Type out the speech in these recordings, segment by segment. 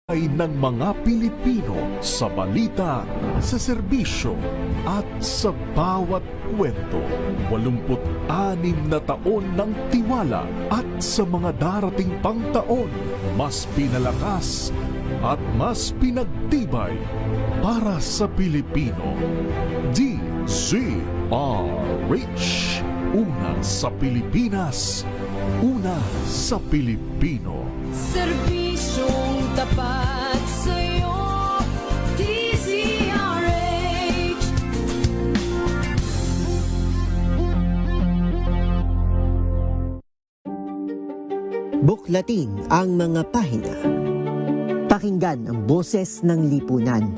ay ng mga Pilipino sa balita, sa serbisyo at sa bawat kwento. 86 na taon ng tiwala at sa mga darating pang taon, mas pinalakas at mas pinagtibay para sa Pilipino. DZRH. Una sa Pilipinas, una sa Pilipino. Serbisyong tapat sa'yo, DZRH. Buklatin ang mga pahina. Pakinggan ang boses ng lipunan.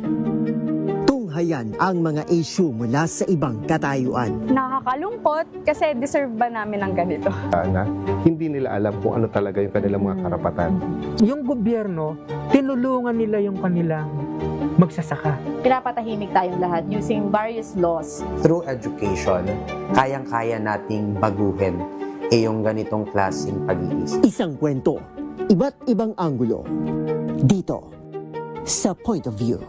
Tunghayan ang mga issue mula sa ibang katayuan. Nakakalungkot kasi deserve ba namin ng ganito? Na hindi nila alam kung ano talaga yung kanilang mga karapatan. Yung gobyerno, tinulungan nila yung kanilang magsasaka. Pinapatahimik tayong lahat using various laws. Through education, kayang-kaya nating baguhin yung ganitong klaseng pag-iisip. Isang kwento, iba't ibang anggulo. Dito, sa Point of View.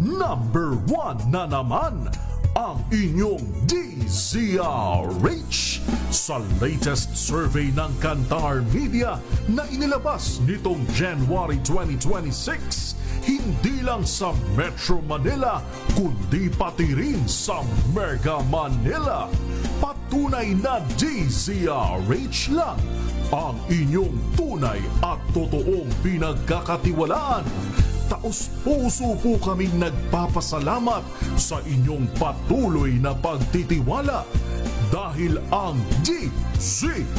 Number 1 na naman ang inyong DZRH sa latest survey ng Kantar Media na inilabas nitong January 2026. Hindi lang sa Metro Manila, kundi pati rin sa Mega Manila. Patunay na DZRH lang ang inyong tunay at totoong pinagkakatiwalaan. Taos-puso po kaming nagpapasalamat sa inyong patuloy na pagtitiwala dahil ang DZRH,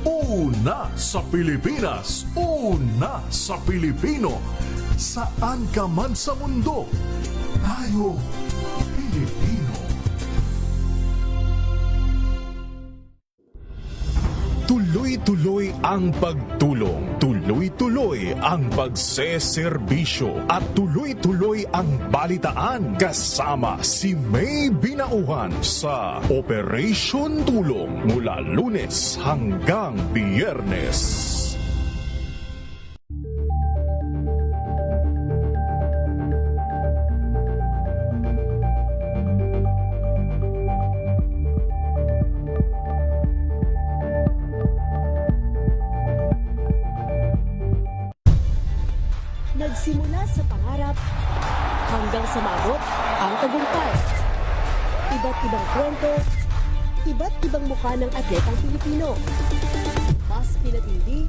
una sa Pilipinas, una sa Pilipino. Saan ka man sa mundo, tayo Pilipino. Tuloy-tuloy ang pagtulong, tuloy-tuloy ang pagseserbisyo at tuloy-tuloy ang balitaan kasama si May Binauhan sa Operation Tulong mula Lunes hanggang Biyernes. Nagsimula sa pangarap hanggang sa maabot ang tagumpay. Iba't ibang kwento, iba't ibang mukha ng atletang Pilipino. Mas pinatindi,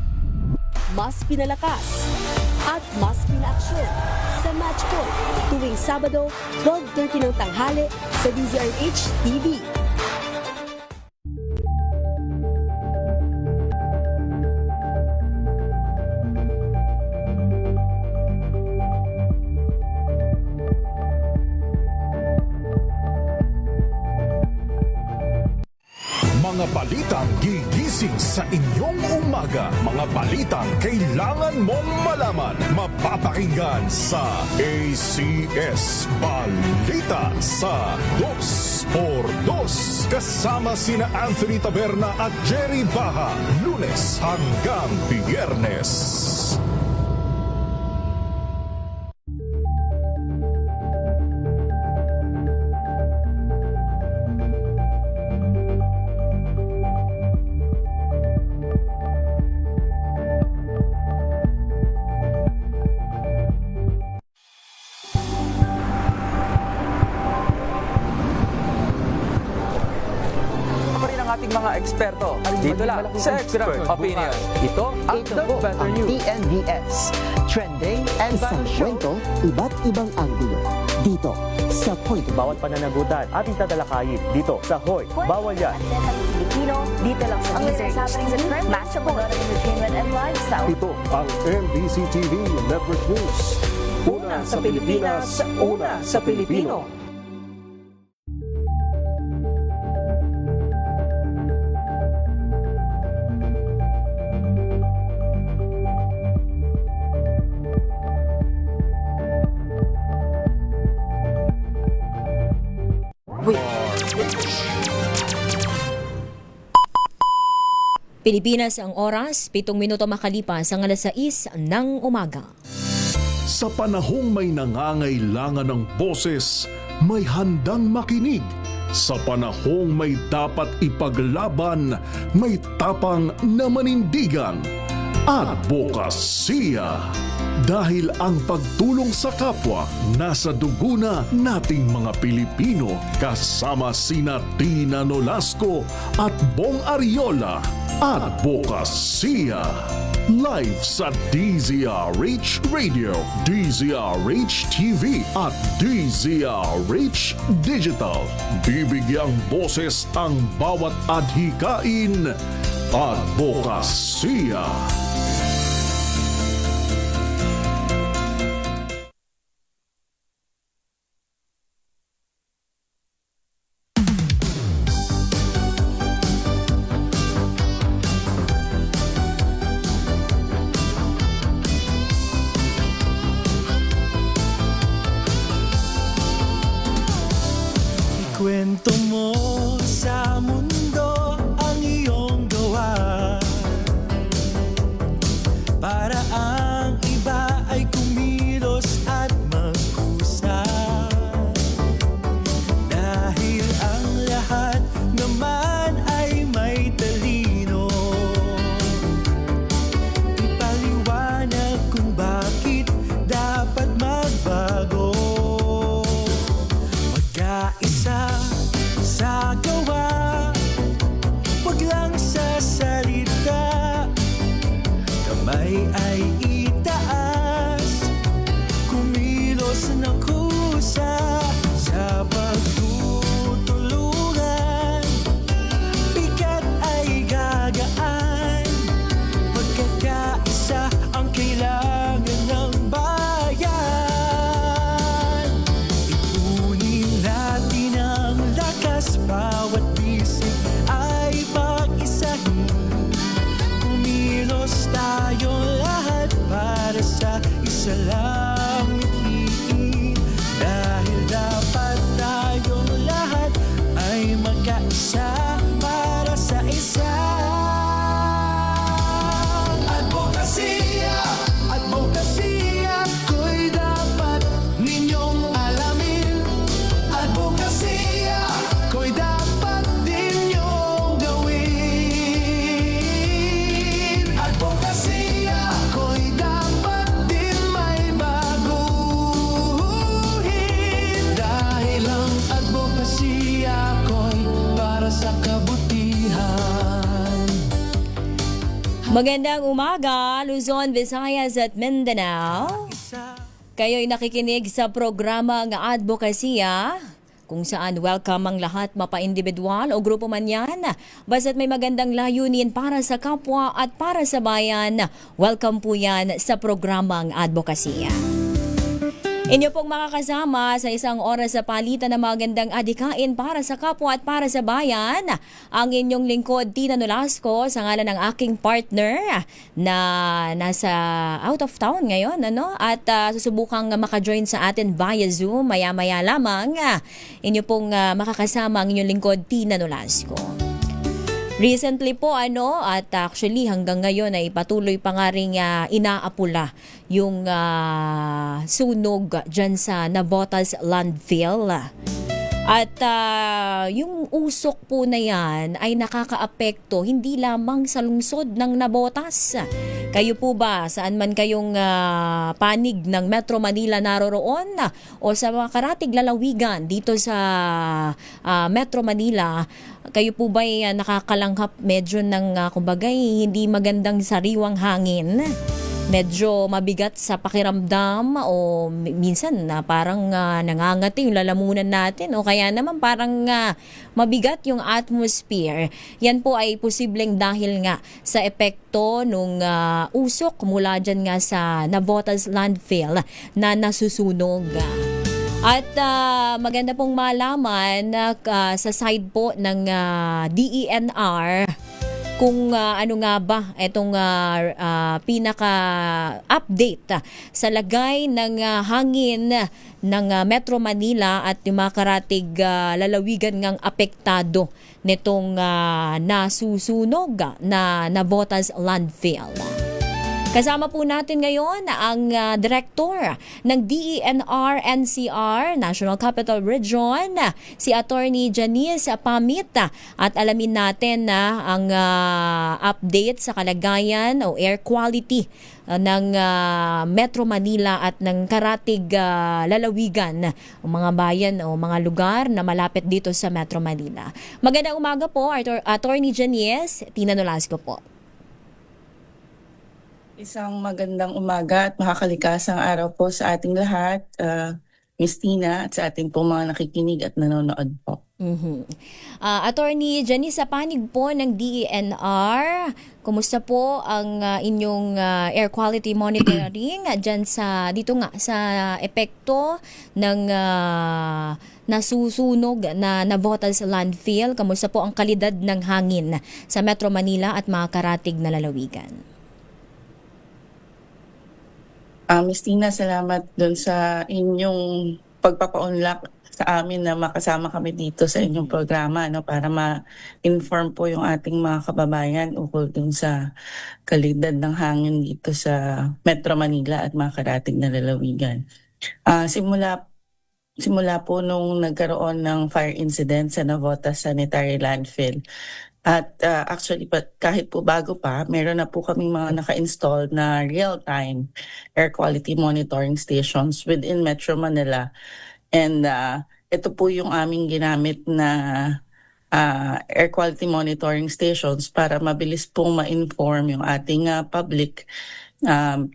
mas pinalakas, at mas pinaaksyon sa Match Point tuwing Sabado, 12:30 ng tanghali sa DZRH TV. Mga balitang gigising sa inyong umaga. Mga balitang kailangan mong malaman. Mapapakinggan sa ACS Balita sa 2x2. Kasama sina Anthony Taberna at Jerry Baha. Lunes hanggang Biyernes. Ating mga eksperto. Dito lang sa Expert Opinion. Ito ang The Better News. TNVS. Trending and isang kwento, iba't ibang anggulo. Dito, sa Point of View. Bawat pananagutan ating tatalakayin dito sa Hoy. Bawal yan. Pilipino, dito lang sa DZRH. Matchable entertainment and lifestyle. Ito ang MBC TV Network News. Una sa Pilipinas, una sa Pilipino. Pilipinas ang oras, 7 minuto makalipas ang 6 ng umaga. Sa panahong may nangangailangan ng boses, may handang makinig. Sa panahong may dapat ipaglaban, may tapang na manindigan. Advokasya. Dahil ang pagtulong sa kapwa nasa dugo na nating mga Pilipino, kasama sina Tina Nolasco at Bong Ariola. Advokasya. Live sa DZRH Radio, DZRH TV at DZRH Digital. Bibigyang boses ang bawat adhikain. Advokasya. Kwento mo sa mundo ang iyong gawa, para ang iba ay kumilos at magkusa. Dahil ang lahat naman ay may talino, ipaliwanag kung bakit dapat magbago. Magkaisa sa gawa, wag lang sa salita. Kamay ay itaas, kumilos ng kusa. Sa pagtutulungan, bigat ay gagaan. Pagkakaisa ang kailangan ng bayan. Ipunin natin ang lakas, bawat bisig ay pag-isahin. Kumilos tayo lahat para sa isa lang mithiin. Dahil dapat tayong lahat ay magkaisa para sa isa. Advokasya, advokasya, ko'y dapat ninyong alamin. Advokasya, ko'y dapat din niyong gawin. Advokasya, ko'y dapat din may baguhin. Dahil ang advokasya ko'y para sa kabutihan. Magandang umaga, Luzon, Visayas at Mindanao. Kayo'y nakikinig sa programang Advokasya, kung saan welcome ang lahat, mapa-individual o grupo man yan. Basta't may magandang layunin para sa kapwa at para sa bayan, welcome po yan sa programang Advokasya. Inyo pong makakasama sa isang oras sa palitan ng magandang adhikain para sa kapwa at para sa bayan. Ang inyong lingkod, Tina Nolasco, sa ngalan ng aking partner na nasa out of town ngayon, at susubukang makajoin sa atin via Zoom maya-maya lamang. Inyo pong makakasama ang inyong lingkod, Tina Nolasco. Recently po at actually hanggang ngayon ay patuloy pa nga rin inaapula yung sunog dyan sa Navotas landfill. At yung usok po na yan ay nakakaapekto hindi lamang sa lungsod ng Navotas. Kayo po ba, saan man kayong panig ng Metro Manila naroroon o sa mga karatig lalawigan dito sa Metro Manila, kayo po ba ay nakakalanghap medyo ng kumbaga hindi magandang sariwang hangin? Medyo mabigat sa pakiramdam o minsan parang nangangati yung lalamunan natin o kaya naman parang mabigat yung atmosphere. Yan po ay posibleng dahil nga sa epekto nung usok mula dyan nga sa Navotas landfill na nasusunog. At maganda pong malaman na sa side po ng DENR kung ano nga ba itong pinaka-update sa lagay ng hangin ng Metro Manila at yung mga karatig lalawigan ngang apektado nitong nasusunog na Navotas landfill. Kasama po natin ngayon ang Director ng DENR-NCR, National Capital Region, si Attorney Janice Pamit. At alamin natin na ang update sa kalagayan o air quality ng Metro Manila at ng karatig lalawigan o mga bayan o mga lugar na malapit dito sa Metro Manila. Magandang umaga po, Attorney Janice. Tina Nolasco po. Isang magandang umaga at makakalikasang araw po sa ating lahat, Miss Tina, at sa ating po mga nakikinig at nanonood po. Attorney Janice, sa panig po ng DENR, kumusta po ang inyong air quality monitoring dyan dito nga sa epekto ng nasusunog na Navotas landfill? Kumusta po ang kalidad ng hangin sa Metro Manila at mga karatig na lalawigan? Miss Tina, salamat dun sa inyong pagpapaunlak sa amin na makasama kami dito sa inyong programa, no, para ma-inform po yung ating mga kababayan ukol dun sa kalidad ng hangin dito sa Metro Manila at mga karatig na lalawigan. Simula po nung nagkaroon ng fire incident sa Navotas Sanitary Landfill, at actually, kahit po bago pa, meron na po kaming mga naka-install na real-time air quality monitoring stations within Metro Manila. And ito po yung aming ginamit na air quality monitoring stations para mabilis pong ma-inform yung ating public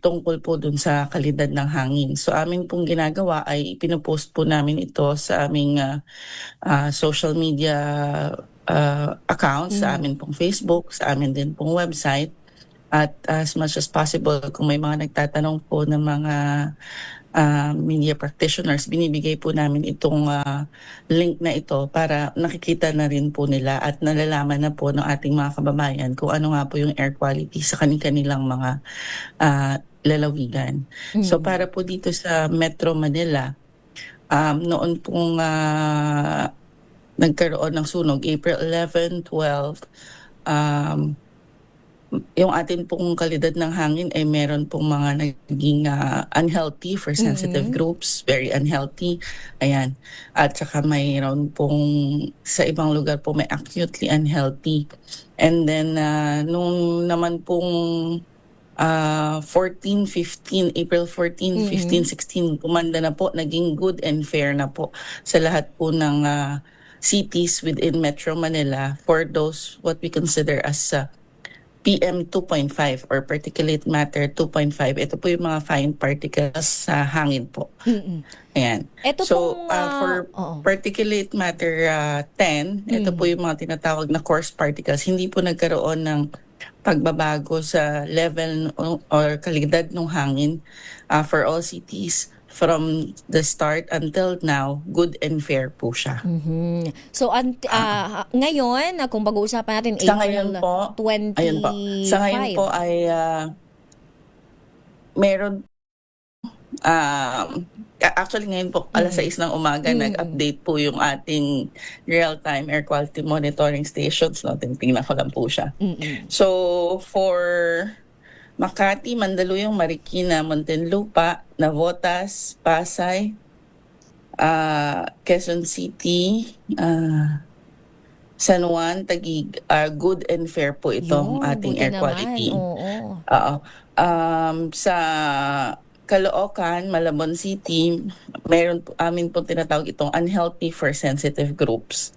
tungkol po dun sa kalidad ng hangin. So amin pong ginagawa ay pinupost po namin ito sa aming social media accounts, sa amin pong Facebook, sa amin din pong website. At as much as possible, kung may mga nagtatanong po ng mga media practitioners, binibigay po namin itong link na ito para nakikita na rin po nila at nalalaman na po ng ating mga kababayan kung ano nga po yung air quality sa kanilang mga lalawigan. So para po dito sa Metro Manila, noon pong nagkaroon ng sunog, April 11, 12, yung atin pong kalidad ng hangin ay meron pong mga naging unhealthy for sensitive groups, very unhealthy. Ayan. At saka mayroon pong sa ibang lugar po may acutely unhealthy. And then nung naman pong 14, 15, April 14, 15, 16, kumanda na po, naging good and fair na po sa lahat po ng cities within Metro Manila for those what we consider as PM 2.5 or particulate matter 2.5. Ito po yung mga fine particles sa hangin po. Ayan. For particulate matter 10, ito po yung mga tinatawag na coarse particles. Hindi po nagkaroon ng pagbabago sa level or kalidad ng hangin for all cities. From the start until now, good and fair po siya. So, ngayon, kung pag-uusapan natin, April 25. Sa ngayon po ay meron, actually ngayon po, alas 6 ng umaga, nag-update po yung ating real-time air quality monitoring stations. No? Tingnan ko lang po siya. So, for Makati, Mandaluyong, Marikina, Muntinlupa, Navotas, Pasay, Quezon City, San Juan, Taguig, good and fair po itong ating air quality. Sa Caloocan, Malabon City, meron po, amin po tinatawag itong unhealthy for sensitive groups.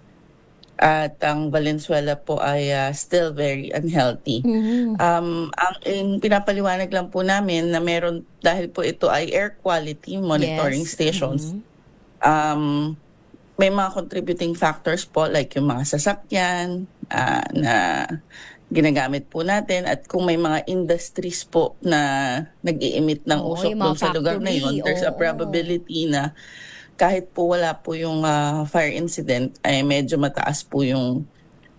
At ang Valenzuela po ay still very unhealthy. Ang pinapaliwanag lang po namin na meron, dahil po ito ay air quality monitoring stations, may mga contributing factors po like yung mga sasakyan na ginagamit po natin, at kung may mga industries po na nag-i-emit ng usok doon sa lugar na yun, there's a probability na kahit po wala po yung fire incident, ay medyo mataas po yung,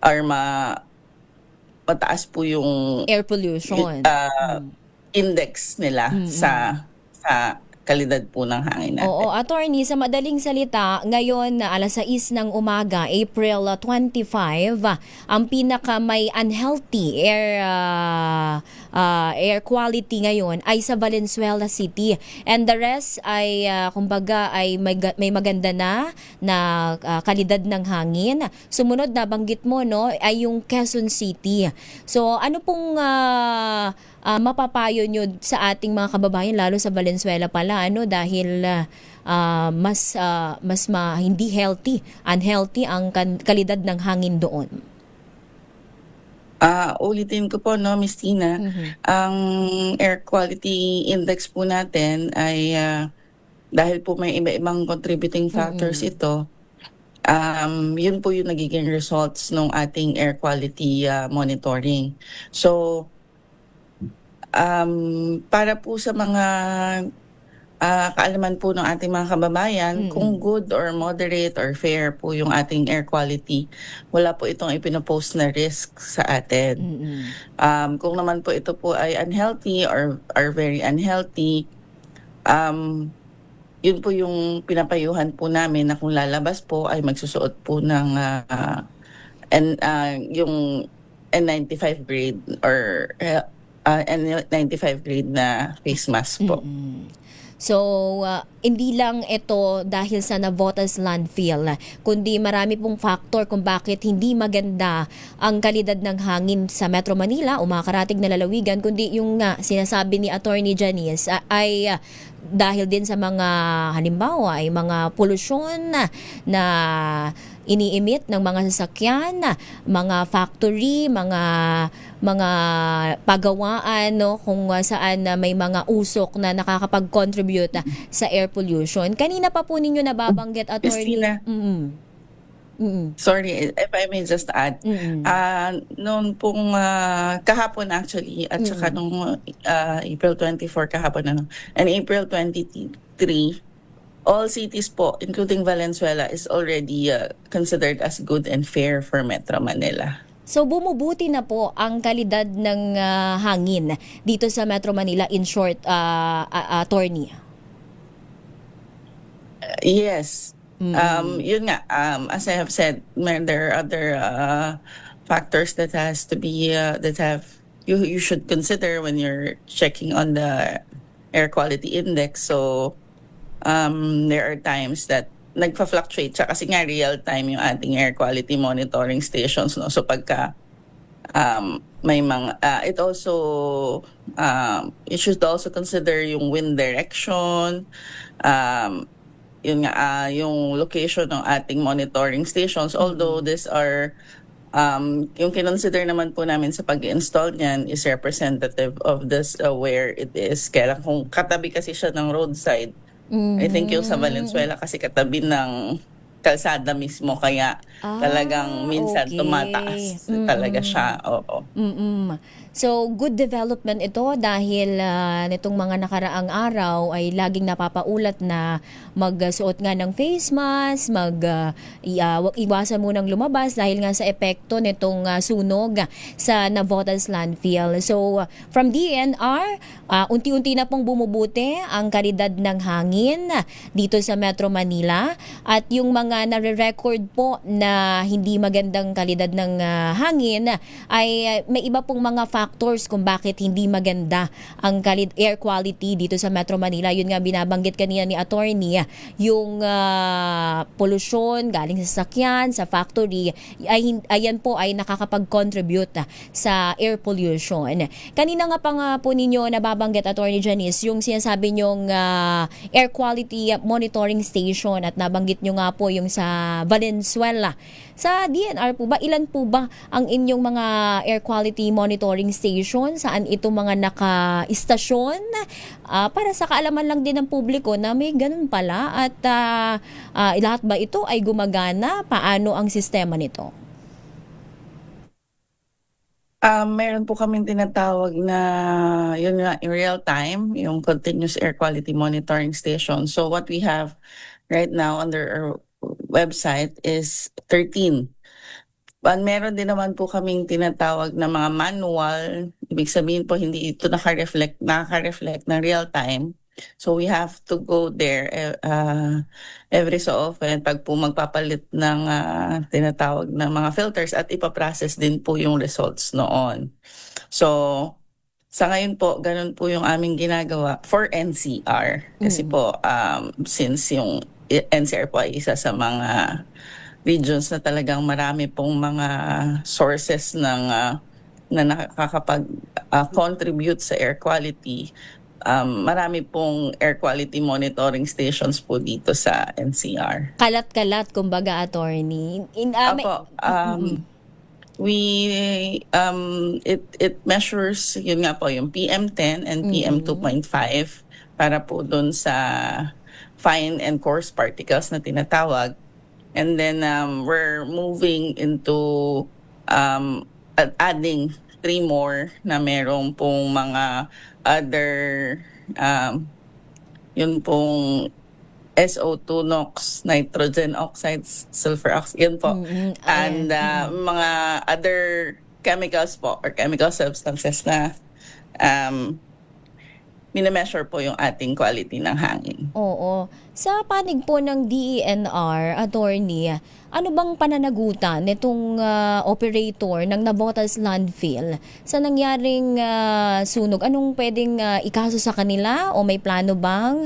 or mataas po yung Air pollution. index nila sa kalidad po ng hangin natin. Oo, attorney, sa madaling salita, ngayon na alas 6 ng umaga, April 25, ang pinaka may unhealthy air quality ngayon ay sa Valenzuela City. And the rest ay kumbaga ay may maganda na kalidad ng hangin. Sumunod na banggit mo no ay yung Quezon City. So ano pong mapapayo nyo sa ating mga kababayan lalo sa Valenzuela pala dahil mas hindi unhealthy ang kalidad ng hangin doon. Ulitin ko po Miss Tina, ang air quality index po natin ay dahil po may iba-ibang contributing factors ito, yun po yung nagiging results ng ating air quality monitoring. So para po sa mga kaalaman po ng ating mga kababayan, kung good or moderate or fair po yung ating air quality, wala po itong ipinopost na risk sa atin. Kung naman po ito po ay unhealthy or very unhealthy, yun po yung pinapayuhan po namin na kung lalabas po ay magsusuot po ng yung N95 grade or N95 grade na face mask po. So, hindi lang ito dahil sa Navotas landfill, kundi marami pong factor kung bakit hindi maganda ang kalidad ng hangin sa Metro Manila o mga karatig na lalawigan, kundi yung sinasabi ni Attorney Janice ay dahil din sa mga halimbawa ay mga polusyon na ini-emit ng mga sasakyan, mga factory, mga pagawaan kung saan may mga usok na nakakapag-contribute sa air pollution. Kanina pa po ninyo nababanggit, Attorney. Sorry, if I may just add. Noon pong kahapon actually, at saka nung April 24 kahapon, and April 23, all cities po, including Valenzuela, is already considered as good and fair for Metro Manila. So bumubuti na po ang kalidad ng hangin dito sa Metro Manila, in short, Attorney? Yes. Yun nga, as I have said, there are other factors that has to be you should consider when you're checking on the air quality index. So there are times that nagfa-fluctuate siya kasi nga real time yung ating air quality monitoring stations, no. So pagka may mga it also you should also consider yung wind direction, yun nga, yung location ng ating monitoring stations. Although these are, yung kinonsider naman po namin sa pag-install niyan is representative of this where it is. Kaya lang kung katabi kasi siya ng roadside, I think yung sa Valenzuela kasi katabi ng kalsada mismo, kaya talagang minsan tumataas talaga siya. Oo. So, good development ito dahil nitong mga nakaraang araw ay laging napapaulat na magsuot nga ng face mask, iwasan munang lumabas dahil nga sa epekto nitong sunog sa Navotas landfill. So, from DNR, unti-unti na pong bumubuti ang kalidad ng hangin dito sa Metro Manila at yung mga nare-record po na hindi magandang kalidad ng hangin ay may iba pong mga factors kung bakit hindi maganda ang air quality dito sa Metro Manila. Yun nga binabanggit kanina ni Attorney, yung pollution galing sa sasakyan, sa factory, ayan po ay nakakapag-contribute sa air pollution. Kanina nga pa nga po ninyo nababanggit, Attorney Janice, yung sinasabi nyong air quality monitoring station at nabanggit nyo nga po yung sa Valenzuela. Sa DNR po ba, ilan po ba ang inyong mga air quality monitoring station? Saan ito mga naka-istasyon? Para sa kaalaman lang din ng publiko na may ganun pala at lahat ba ito ay gumagana? Paano ang sistema nito? Meron po kaming tinatawag na yun nga, in real time, yung continuous air quality monitoring station. So what we have right now under our website is 13 Meron din naman po kaming tinatawag na mga manual. Ibig sabihin po, hindi ito nakaka-reflect ng real time. So we have to go there every so often pag po magpapalit ng tinatawag na mga filters at ipaprocess din po yung results noon. So sa ngayon po, ganun po yung aming ginagawa for NCR. Kasi po, since yung NCR po ay isa sa mga regions na talagang marami pong mga sources ng na nakakapag-contribute sa air quality. Marami pong air quality monitoring stations po dito sa NCR. Kalat-kalat, kumbaga, attorney. It measures, yun nga po, yung PM10 and PM2.5 para po dun sa fine and coarse particles na tinatawag. And then we're moving into adding 3 more na merong pong mga other yun pong SO2, NOx, nitrogen oxides, sulfur oxide, yun po. And mga other chemicals po or chemical substances na minemeasure po yung ating quality ng hangin. Oo. Sa panig po ng DENR, attorney, ano bang pananagutan nitong operator ng Navotas Landfill sa nangyaring sunog? Anong pwedeng ikaso sa kanila o may plano bang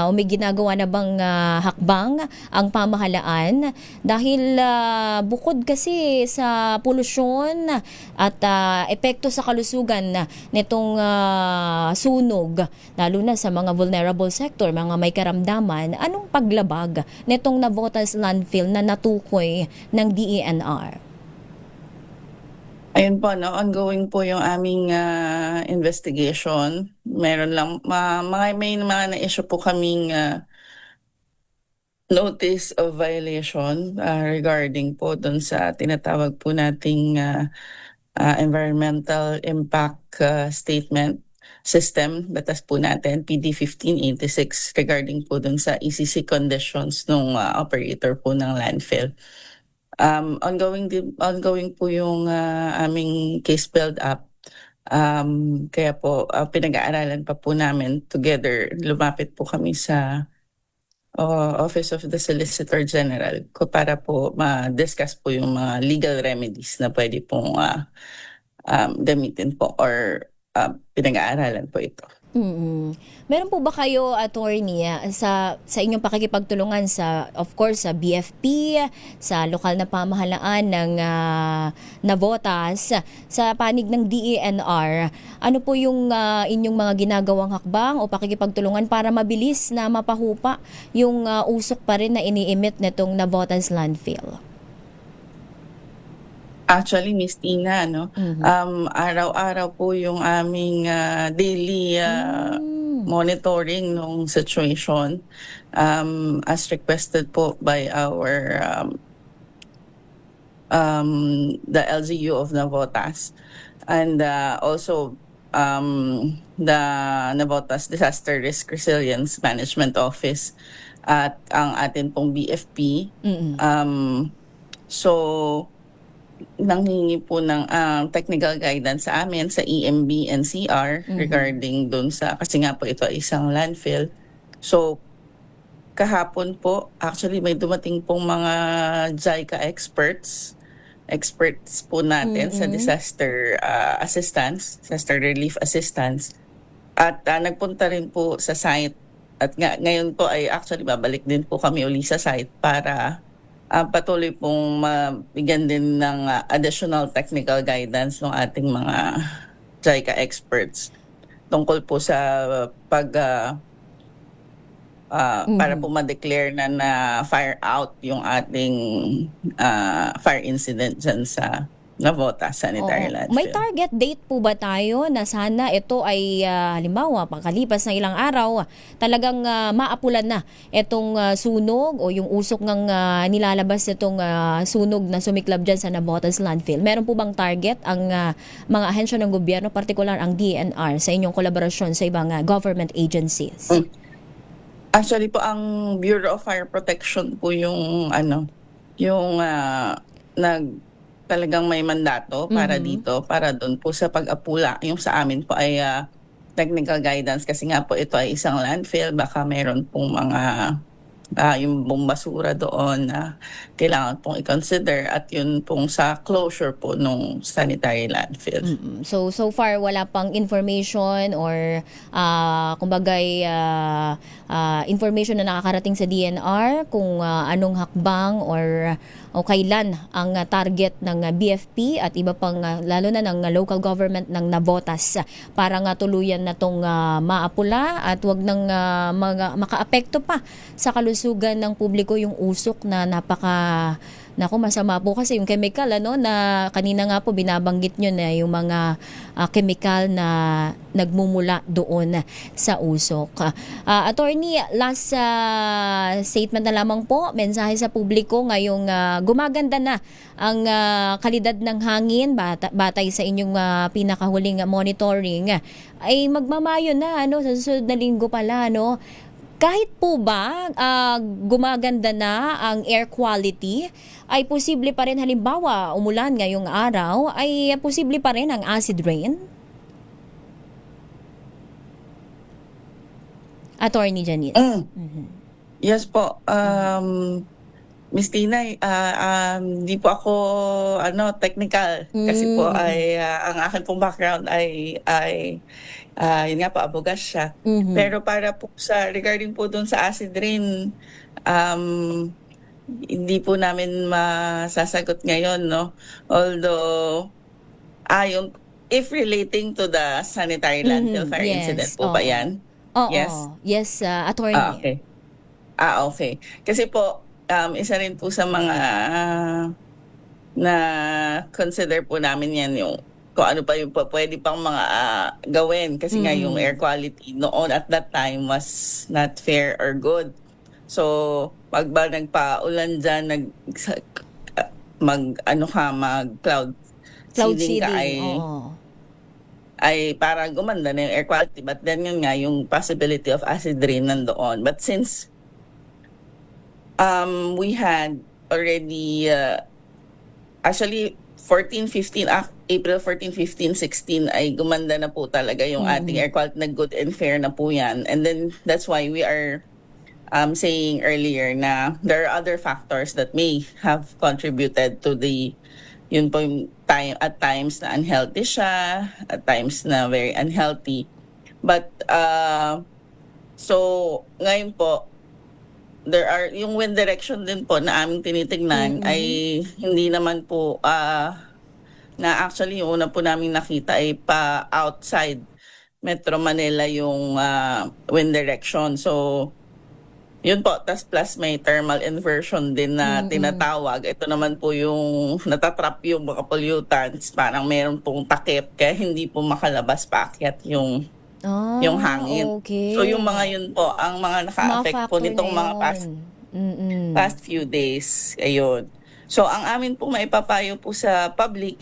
o may ginagawa na bang hakbang ang pamahalaan? Dahil bukod kasi sa polusyon at epekto sa kalusugan nitong sunog, lalo na sa mga vulnerable sector, mga may karamdaman, anong paglabag nitong Navotas Landfill na natukoy ng DENR? Ayun po, no, ongoing po yung aming investigation. Meron lang, may mga na-issue po kaming notice of violation regarding po dun sa tinatawag po nating environmental impact statement system, batas po natin, PD 1586, regarding po dun sa ECC conditions ng operator po ng landfill. Ongoing po yung aming case build-up. Kaya po, pinag-aaralan pa po namin together. Lumapit po kami sa Office of the Solicitor General para po ma-discuss po yung mga legal remedies na pwede pong gamitin po or pinag-aaralan po ito. Meron po ba kayo, attorney, sa inyong pakikipagtulungan sa, of course, sa BFP, sa lokal na pamahalaan ng Navotas, sa panig ng DENR, ano po yung inyong mga ginagawang hakbang o pakikipagtulungan para mabilis na mapahupa yung usok pa rin na ini-emit nitong Navotas Landfill? Actually, Miss Tina, no? Araw-araw po yung aming daily monitoring ng situation as requested po by our the LGU of Navotas and also the Navotas Disaster Risk Resilience Management Office at ang atin pong BFP. So nanghingi po ng technical guidance sa amin sa EMB NCR regarding dun sa, kasi nga po ito ay isang landfill. So kahapon po, actually may dumating pong mga JICA experts po natin sa disaster assistance, disaster relief assistance. At nagpunta rin po sa site at ngayon po ay actually babalik din po kami uli sa site para patuloy pong mabigyan din ng additional technical guidance ng ating mga JICA experts tungkol po sa para po ma-declare na fire out yung ating fire incident dyan sa Navotas Sanitary Landfill. May target date po ba tayo na sana ito ay halimbawa pagkalipas ng ilang araw talagang maapulan na itong sunog o yung usok ng nilalabas itong sunog na sumiklab dyan sa Navotas Landfill? Meron po bang target ang mga ahensya ng gobyerno, partikular ang DENR, sa inyong kolaborasyon sa ibang government agencies? Actually po, ang Bureau of Fire Protection po yung talagang may mandato para dito, para doon po sa pag-apula. Yung sa amin po ay technical guidance kasi nga po ito ay isang landfill. Baka meron pong mga yung buong basura doon na kailangan pong i-consider at yun pong sa closure po nung sanitary landfill. So far wala pang information or kumbagay information na nakakarating sa DNR kung anong hakbang or kailan ang target ng BFP at iba pang lalo na ng local government ng Navotas para nga tuluyan na tong maapula at wag nang makaapekto pa sa kalusugan ng publiko yung usok na masama po kasi yung chemical na kanina nga po binabanggit nyo na yung mga chemical na nagmumula doon sa usok. Attorney, last statement na lamang po, mensahe sa publiko ngayong gumaganda na ang kalidad ng hangin batay sa inyong pinakahuling monitoring ay magmamayo na sa susunod na linggo pala Kahit po ba gumaganda na ang air quality, ay posible pa rin halimbawa umulan ngayong araw, ay posible pa rin ang acid rain? Attorney Janice. Yes po. Miss Tina, hindi po ako technical kasi po ay ang akin pong background ay yun nga po, abogas siya. Pero para po regarding po dun sa acid rain, hindi po namin masasagot ngayon, no? Although, if relating to the sanitary landfill fire incident po ba yan? Yes, attorney. Okay. Kasi po, isa rin po sa mga na consider po namin yan yung kung ano pa yung pwede pang mga gawin kasi nga yung air quality noon at that time was not fair or good. So, pag ba nagpa-ulan dyan, mag-cloud seeding ka ay para gumanda na yung air quality. But then yun nga, yung possibility of acid rain nandoon. But since we had already, actually, April 14, 15, 16 ay gumanda na po talaga yung ating air quality, na good and fair na po yan. And then that's why we are saying earlier na there are other factors that may have contributed to yun po yung at times na unhealthy siya, at times na very unhealthy. But so ngayon po, there are yung wind direction din po na aming tinitingnan ay hindi naman po na actually yung una po namin nakita ay pa outside Metro Manila yung wind direction. So yun po, plus may thermal inversion din na tinatawag. Ito naman po yung natatrap yung mga pollutants, parang meron pong takip kaya hindi po makalabas paakyat yung hangin. Okay. So yung mga yun po, ang mga naka-affect po nitong mga past few days. Ayun. So ang amin po maipapayo po sa public,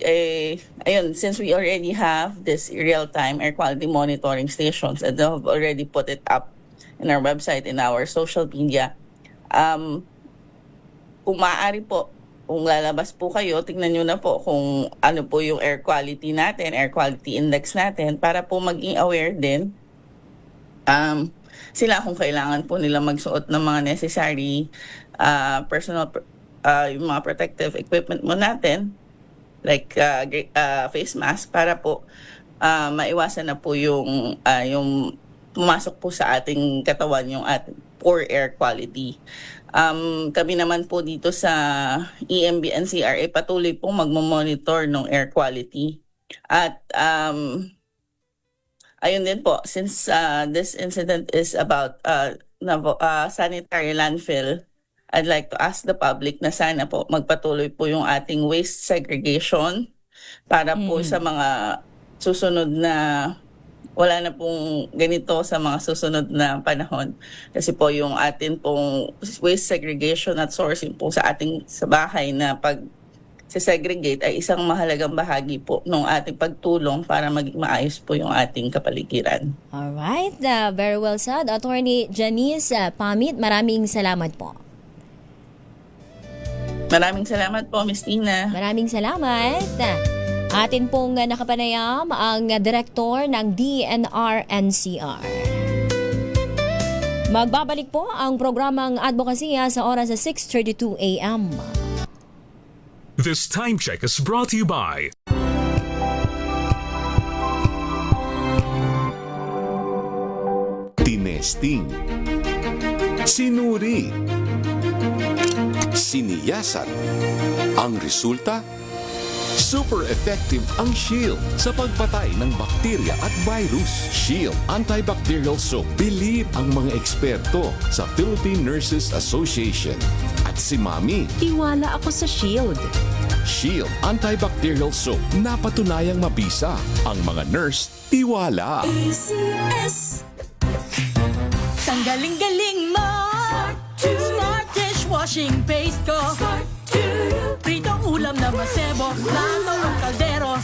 ayun, since we already have this real-time air quality monitoring stations and have already put it up in our website, in our social media, kung maaari po, kung lalabas po kayo, tingnan nyo na po kung ano po yung air quality natin, air quality index natin, para po maging aware din sila kung kailangan po nila magsuot ng mga necessary personal, yung mga protective equipment mo natin, like face mask, para po maiwasan na po yung pumasok po sa ating katawan yung ating poor air quality. Kami naman po dito sa EMB NCRA patuloy pong magmamonitor ng air quality. At ayun din po, since this incident is about sanitary landfill, I'd like to ask the public na sana po magpatuloy po yung ating waste segregation para po sa mga susunod na wala na pong ganito sa mga susunod na panahon. Kasi po yung atin pong waste segregation at sourcing po sa bahay na segregate ay isang mahalagang bahagi po ng ating pagtulong para maging maayos po yung ating kapaligiran. Alright, very well said. Attorney Janice Pamit, maraming salamat po. Maraming salamat po, Miss Tina. Maraming salamat. Atin pong nakapanayam ang direktor ng DNR-NCR. Magbabalik po ang programang Advokasya sa oras sa 6:32 a.m. This time check is brought to you by Tinesting, sinuri, siniyasan. Ang resulta? Super effective ang Shield sa pagpatay ng bakterya at virus. Shield Antibacterial Soap. Believe ang mga eksperto sa Philippine Nurses Association. At si Mami. Tiwala ako sa Shield. Shield Antibacterial Soap. Napatunayang mabisa. Ang mga nurse, tiwala. ACS. Tanggaling-galing mo Smart dishwashing paste ko Pritong ulam na masebo Plato ng kaldero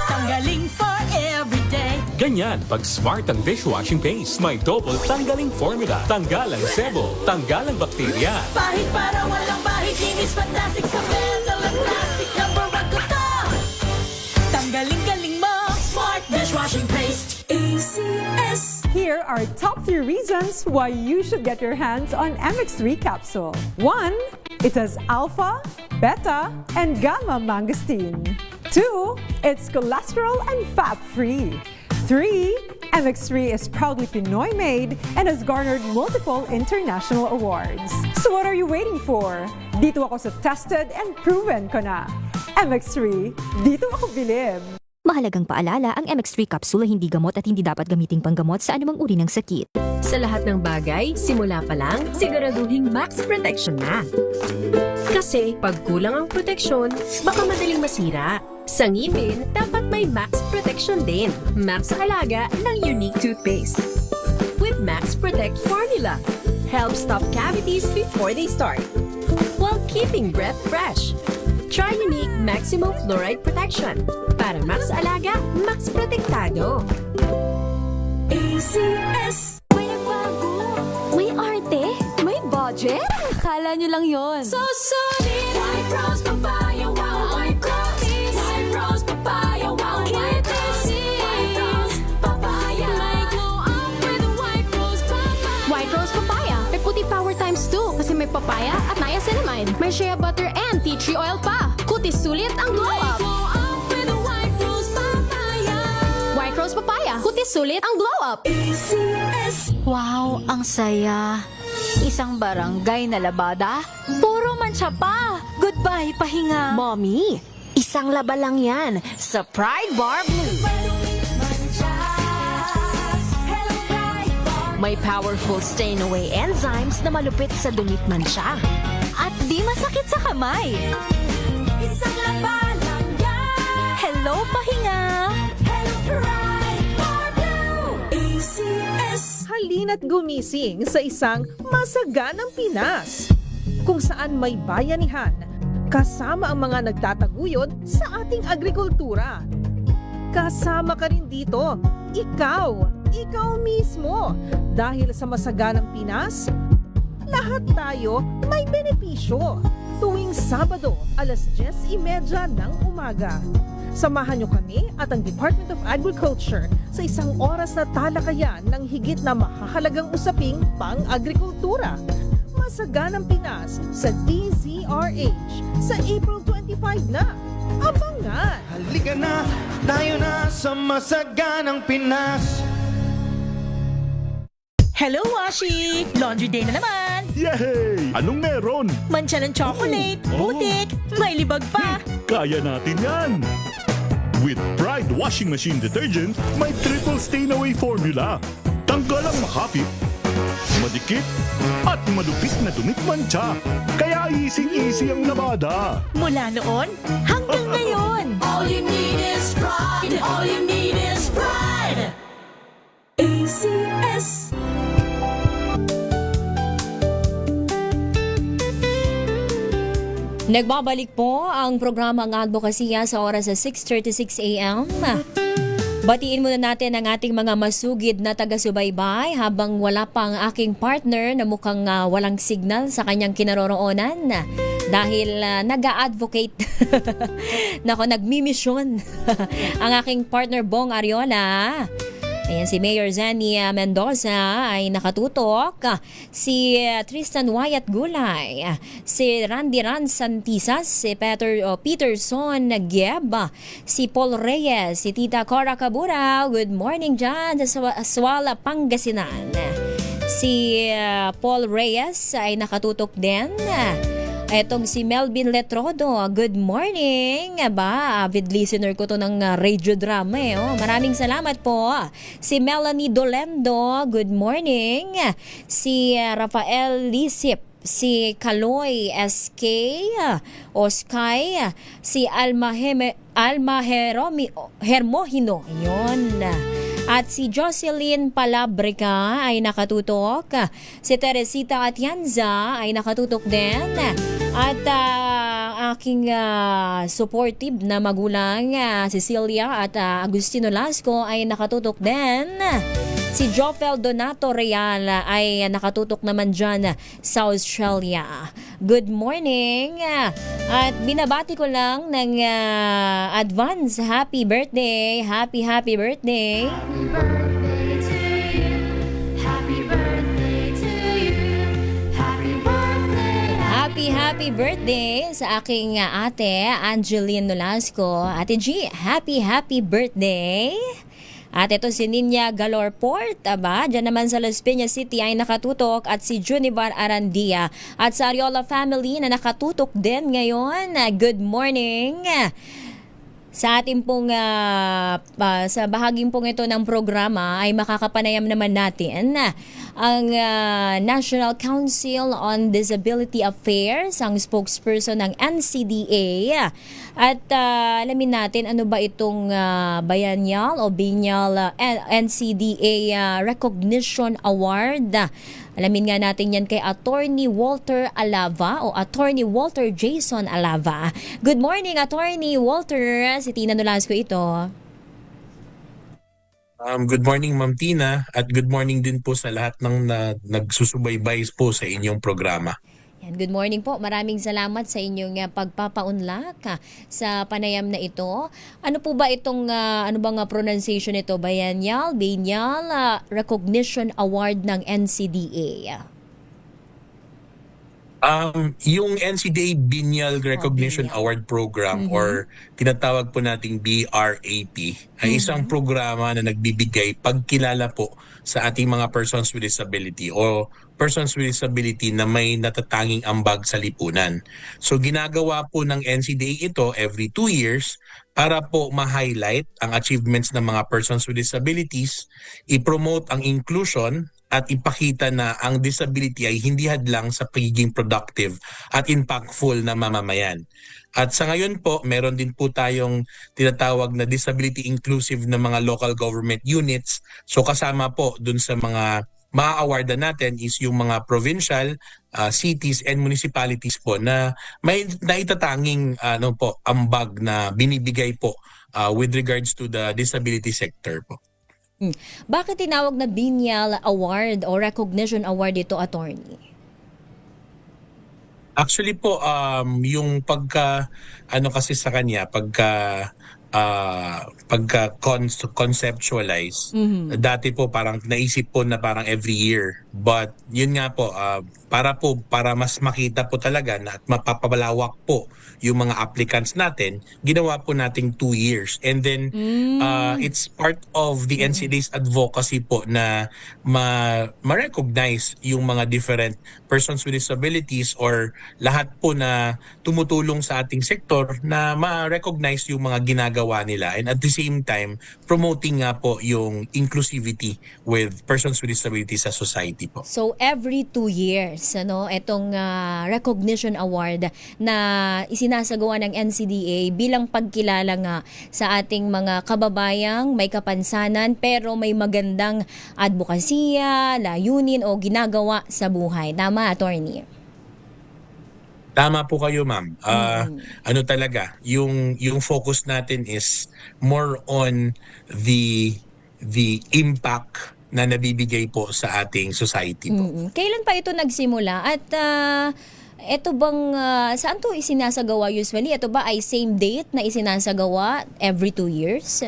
Tanggaling for everyday. Ganyan pag smart ang dishwashing paste. May double tanggaling formula. Tanggal ang sebo, tanggal ang bakterya. Bahit para walang bahit Linis fantastic sa metal at plastic Number 1 ko to Tanggaling-galing mo Smart dishwashing paste. ACS. Here are top 3 reasons why you should get your hands on MX3 capsule. 1. It has alpha, beta, and gamma mangosteen. 2. It's cholesterol and fat-free. 3. MX3 is proudly Pinoy made and has garnered multiple international awards. So what are you waiting for? Dito ako sa tested and proven ko na. MX3, dito ako bilib. Mahalagang paalala, ang MX3 capsule ay hindi gamot at hindi dapat gamiting panggamot sa anumang uri ng sakit. Sa lahat ng bagay, simula pa lang, siguraduhing max protection na. Kasi pag kulang ang proteksyon, baka madaling masira. Sa ngipin, dapat may max protection din. Max sa alaga ng unique toothpaste. With Max Protect formula, help stop cavities before they start, while keeping breath fresh. Try unique maximum fluoride protection. Para max alaga, max protektado. ACS. May nagbago. May arte. May budget. Kala nyo lang yon. So solid. White Rose Papaya. Wow, White Rose. White Rose Papaya. Wow, White Rose. White Rose Papaya. May glow up with White Rose Papaya. White Rose Papaya. May puti power times 2 kasi may papaya at niacinamide. May shea butter and tea tree oil pa. Kutis sulit ang glow up. Glow up with White Rose Papaya. White Rose Papaya. Kutis sulit ang glow up. ACS. Wow, ang saya. Isang barangay na labada, puro mancha pa. Goodbye, pahinga. Mommy, isang laba lang yan sa Pride Bar Blue. May powerful stain-away enzymes na malupit sa dumit mancha. At di masakit sa kamay. Isang laba lang yan. Hello, pahinga. Hello, Pride Bar Blue. ACS. Halina't gumising sa isang masaganang Pinas, kung saan may bayanihan, kasama ang mga nagtataguyod sa ating agrikultura. Kasama ka rin dito, ikaw mismo. Dahil sa masaganang Pinas, lahat tayo may benepisyo. Tuwing Sabado, alas 10:30 ng umaga. Samahan niyo kami at ang Department of Agriculture sa isang oras na talakayan ng higit na mahahalagang usaping pang-agrikultura. Masaganang Pinas sa DZRH sa April 25 na. Abangan! Halika na, tayo na sa masaganang Pinas. Hello, Washi! Laundry day na naman! Yay! Anong meron? Mancha ng chocolate, putik, may libag pa! Kaya natin yan! With Pride Washing Machine Detergent, may triple stain-away formula. Tanggal ang makapit, madikit, at malupit na dumit mancha. Kaya easy-easy ang labada. Mula noon hanggang ngayon! All you need is pride. All you need is pride. ACS. Nagbabalik po ang programang Advokasya sa oras sa 6:36 a.m. Batiin muna natin ang ating mga masugid na taga-subaybay habang wala pa ang aking partner na mukhang walang signal sa kanyang kinaroroonan. dahil nag-a-advocate nako, nagmimisyon ang aking partner Bong Ariola. Ayan, si Mayor Zanny Mendoza ay nakatutok. Si Tristan Wyatt Gulay, si Randy Ran Santisas, si Peterson Gieb, si Paul Reyes, si Tita Cora Cabura. Good morning dyan sa Aswala, Pangasinan. Si Paul Reyes ay nakatutok din. Etong si Melvin Letrodo, good morning. Avid listener ko to ng radio drama Maraming salamat po. Si Melanie Dolendo, good morning. Si Rafael Lisip, si Kaloy SK o Sky, si Alma Hermohino, yun. At si Jocelyn Palabrica ay nakatutok. Si Teresita Atienza ay nakatutok din. At aking supportive na magulang, Cecilia at Agustino Lasco ay nakatutok din. Si Jofel Donato Real ay nakatutok naman dyan sa Australia. Good morning! At binabati ko lang ng advance happy birthday! Happy birthday! Happy birthday to you. Happy birthday to you. Happy birthday. Happy birthday sa aking ate Angeline Nolasco. Ate G, happy birthday! At ito si Ninya Galorport, dyan naman sa Las Piñas City ay nakatutok, at si Junivar Arandia at sa Ariola family na nakatutok din ngayon. Good morning! Sa ating pong sa bahaging pong ito ng programa ay makakapanayam naman natin ang National Council on Disability Affairs, ang spokesperson ng NCDA. At alamin natin ano ba itong biennial o biennial NCDA Recognition Award. Alamin nga natin yan kay Attorney Walter Alava o Attorney Walter Jason Alava. Good morning, Attorney Walter. Si Tina Nolasco ito. Good morning, Ma'am Tina, at good morning din po sa lahat ng nagsusubaybay po sa inyong programa. Yan, good morning po. Maraming salamat sa inyong pagpapaunlak sa panayam na ito. Ano po ba itong ano bang pronunciation ito? Biennial Recognition Award ng NCDA. Yung NCDA Biennial Recognition Award Program or tinatawag po nating BRAP ay isang programa na nagbibigay pagkilala po sa ating mga persons with disability o persons with disability na may natatanging ambag sa lipunan. So ginagawa po ng NCDA ito every 2 years para po ma-highlight ang achievements ng mga persons with disabilities, i-promote ang inclusion at ipakita na ang disability ay hindi hadlang sa pagiging productive at impactful na mamamayan. At sa ngayon po, meron din po tayong tinatawag na disability inclusive na mga local government units. So kasama po dun sa mga maa-awardan natin is yung mga provincial, cities and municipalities po na may naitatanging ambag na binibigay po with regards to the disability sector po. Bakit tinawag na Biennial Award o Recognition Award ito, Attorney? Actually po, yung kasi sa kanya, conceptualize, dati po parang naisip po na parang every year. But yun nga po, para mas makita po talaga na at mapapalawak po yung mga applicants natin, ginawa po nating 2 years. And then it's part of the NCDA's advocacy po na ma-recognize yung mga different persons with disabilities or lahat po na tumutulong sa ating sektor na ma-recognize yung mga ginagawa nila, and at the same time promoting nga po yung inclusivity with persons with disabilities sa society po. So every 2 years itong recognition award na isinasagawa ng NCDA bilang pagkilala nga sa ating mga kababayang may kapansanan pero may magandang advokasya, layunin o ginagawa sa buhay. Tama, Attorney? Tama po kayo, ma'am. Talaga, yung focus natin is more on the impact na nabibigay po sa ating society po. Kailan pa ito nagsimula? At Ito bang, saan to isinasagawa usually? Ito ba ay same date na isinasagawa every 2 years?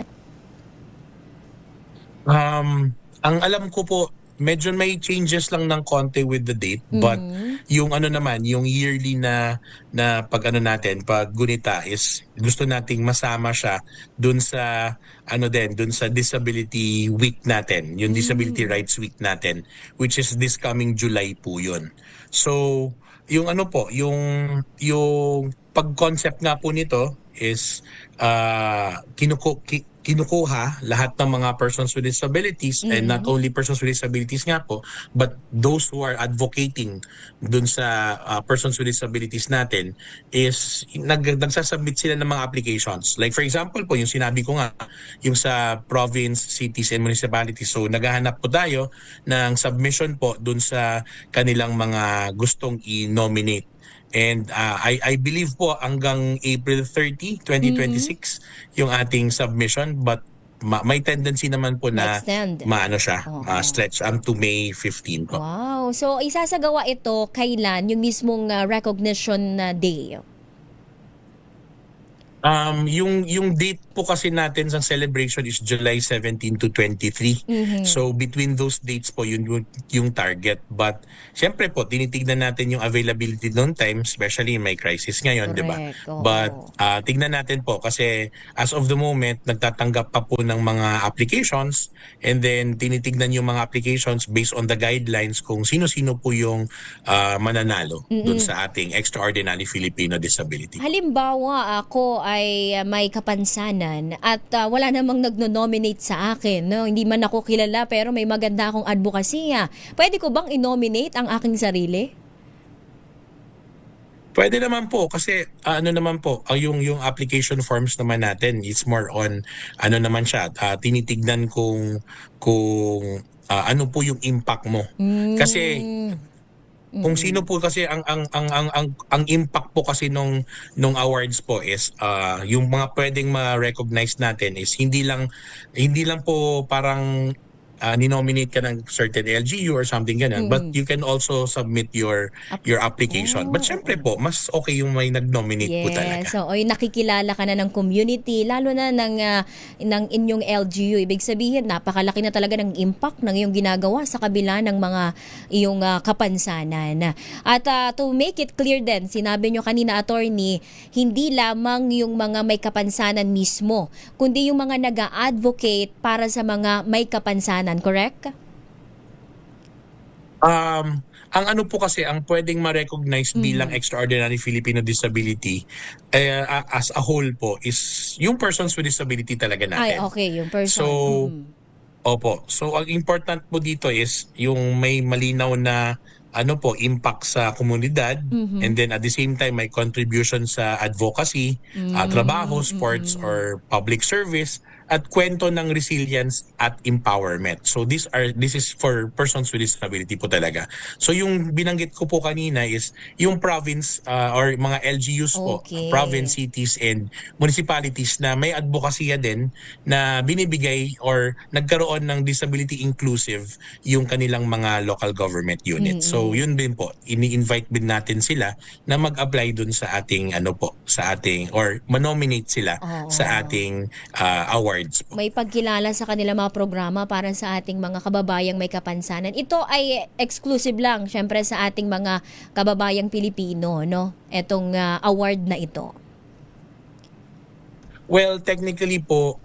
Ang alam ko po, medyo may changes lang ng konti with the date, but yung ano naman, yung yearly na pag ano natin, pag gunita is gusto nating masama siya dun sa dun sa Disability Week natin, yung Disability Rights Week natin, which is this coming July po yun. So, yung ano po, yung pag-concept nga po nito is kinukuha lahat ng mga persons with disabilities, and not only persons with disabilities nga po, but those who are advocating dun sa persons with disabilities natin is nagsasubmit sila ng mga applications. Like for example po, yung sinabi ko nga, yung sa province, cities, and municipalities. So naghahanap po tayo ng submission po dun sa kanilang mga gustong i-nominate. And I believe po hanggang April 30, 2026 yung ating submission, but may tendency naman po na maano siya, stretch to May 15 po. Wow. So isasagawa ito kailan yung mismong recognition day? Yung date po kasi natin sa celebration is July 17 to 23. So between those dates po yung target. But syempre po tinitignan natin yung availability noon time, especially may crisis ngayon, 'di ba? But tignan natin po kasi as of the moment nagtatanggap pa po ng mga applications, and then tinitignan yung mga applications based on the guidelines kung sino-sino po yung mananalo dun sa ating Extraordinary Filipino Disability. Halimbawa ako ay may kapansanan at wala namang nagno-nominate sa akin, no? Hindi man ako kilala pero may maganda akong advokasya. Pwede ko bang i-nominate ang aking sarili? Pwede naman po kasi naman po yung application forms naman natin, it's more on naman siya, tinitignan kung ano po yung impact mo. Kasi kung sino po kasi ang impact po kasi nung awards po is yung mga pwedeng ma-recognize natin is hindi lang po parang ni-nominate ka ng certain LGU or something ganun, but you can also submit your application. But syempre po, mas okay yung may nag-nominate po talaga. So, nakikilala ka na ng community, lalo na ng inyong LGU. Ibig sabihin, napakalaki na talaga ng impact ng iyong ginagawa sa kabila ng mga iyong kapansanan. At to make it clear din, sinabi nyo kanina, attorney, hindi lamang yung mga may kapansanan mismo, kundi yung mga nag-a-advocate para sa mga may kapansanan. Correct? Ang ano po kasi, ang pwedeng ma-recognize bilang Extraordinary Filipino Disability as a whole po is yung persons with disability talaga natin. Ay, okay, yung person. So, opo. So, ang important po dito is yung may malinaw na impact sa komunidad, and then at the same time may contribution sa advocacy, trabaho, sports, or public service, at kwento ng resilience at empowerment. So this is for persons with disability po talaga. So yung binanggit ko po kanina is yung province or mga LGUs po, province, cities, and municipalities na may advokasya din na binibigay or nagkaroon ng disability inclusive yung kanilang mga local government unit. So yun din po, ini-invite din natin sila na mag-apply dun sa ating or manominate sila sa ating awards po. May pagkilala sa kanila mga programa para sa ating mga kababayang may kapansanan. Ito ay exclusive lang syempre sa ating mga kababayang Pilipino, no? Etong award na ito. Well, technically po,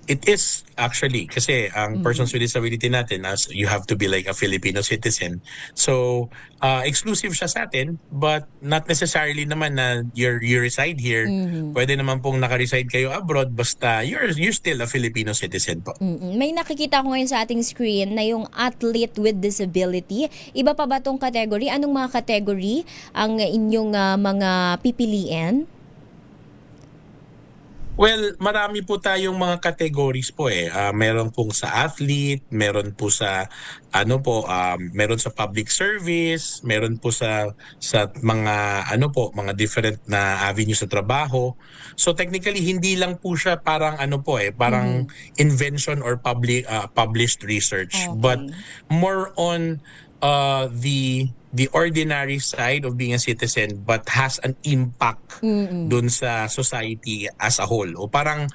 it is actually kasi ang persons with disability natin, as you have to be like a Filipino citizen. So, exclusive siya sa atin, but not necessarily naman na you reside here. Pwede naman pong naka-reside kayo abroad basta you're still a Filipino citizen po. May nakikita ko ngayon sa ating screen na yung athlete with disability. Iba pa ba tong category? Anong mga category ang inyong mga pipiliin? Well, marami po tayong mga categories po eh. Meron pong sa athlete, meron po sa meron sa public service, meron po sa mga mga different na avenues sa trabaho. So technically hindi lang po siya parang parang invention or published research, but more on the the ordinary side of being a citizen but has an impact dun sa society as a whole. O parang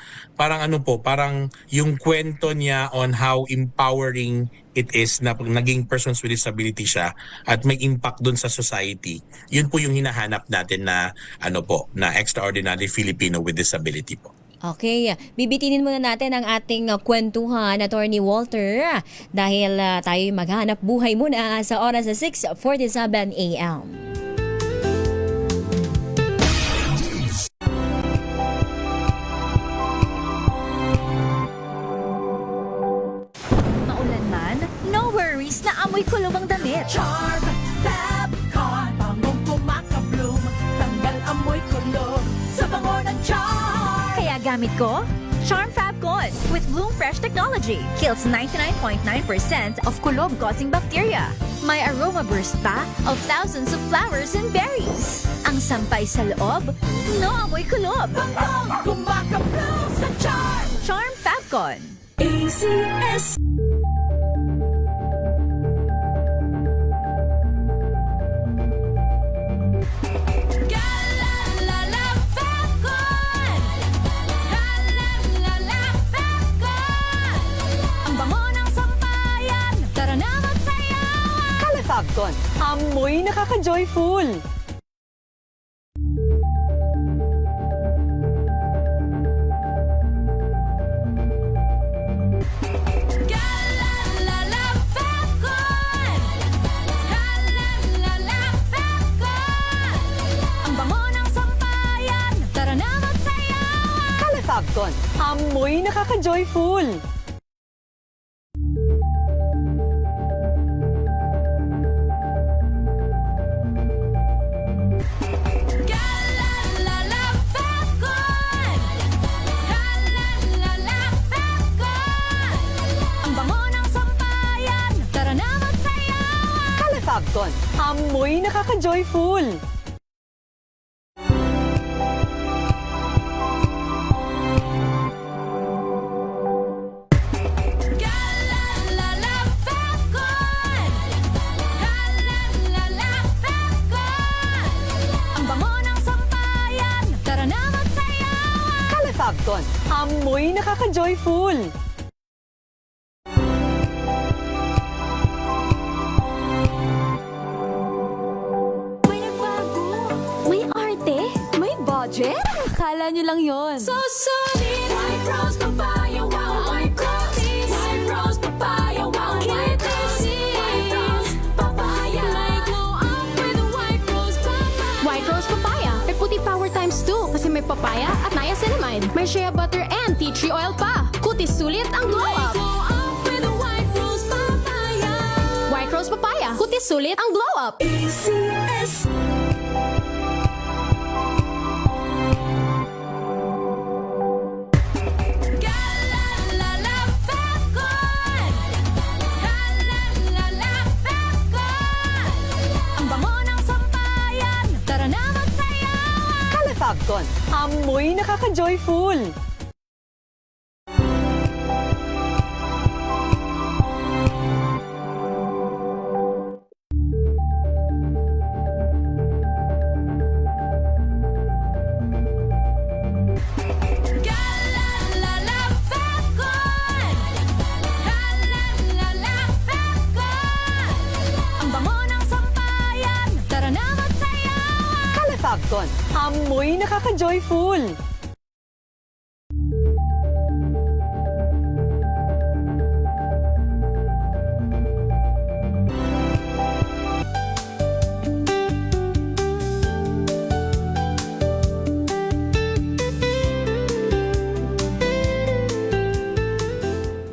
yung kwento niya on how empowering it is na pag naging persons with disability siya at may impact dun sa society. Yun po yung hinahanap natin na na extraordinary Filipino with disability po. Okay, bibitinin muna natin ang ating kwentuhan, Attorney Walter, dahil tayo maghanap buhay muna sa oras na 6:47 a.m. Maulan man, no worries na amoy kulong ang damit. Charm Fabcon, bangong kumakabloom, tanggal amoy kulog sa bango ng charm. Kaya gamit ko, Charm Fabcon with Bloom Fresh technology. Kills 99.9% of kulob-causing bacteria. May aroma burst pa of thousands of flowers and berries. Ang sampay sa loob, no amoy kulob. Bangong kumakabloom sa charm. Charm Fabcon. ACS. Fabcon, amoy nakaka-joyful. Ang bango ng sampayan, tara na magsayawan. Fabcon, amoy nakaka-joyful. Fabcon, amoy nakaka-joyful. Ang bango ng sampayan, tara na magsayawan. Fabcon, amoy nakaka-joyful. Budget? Akala nyo lang yon. So sweet! White rose papaya, wow, white rose. White rose papaya, wow, white rose. White rose papaya. May glow up with white rose papaya. White rose papaya. May puti power times 2 kasi may papaya at niacinamide. May shea butter and tea tree oil pa. Kutis sulit ang glow May up. glow up with white rose papaya. White rose papaya. Kutis sulit ang glow up. ACS. Fabcon, amoy nakaka-joyful. Fabcon, amoy nakaka-joyful.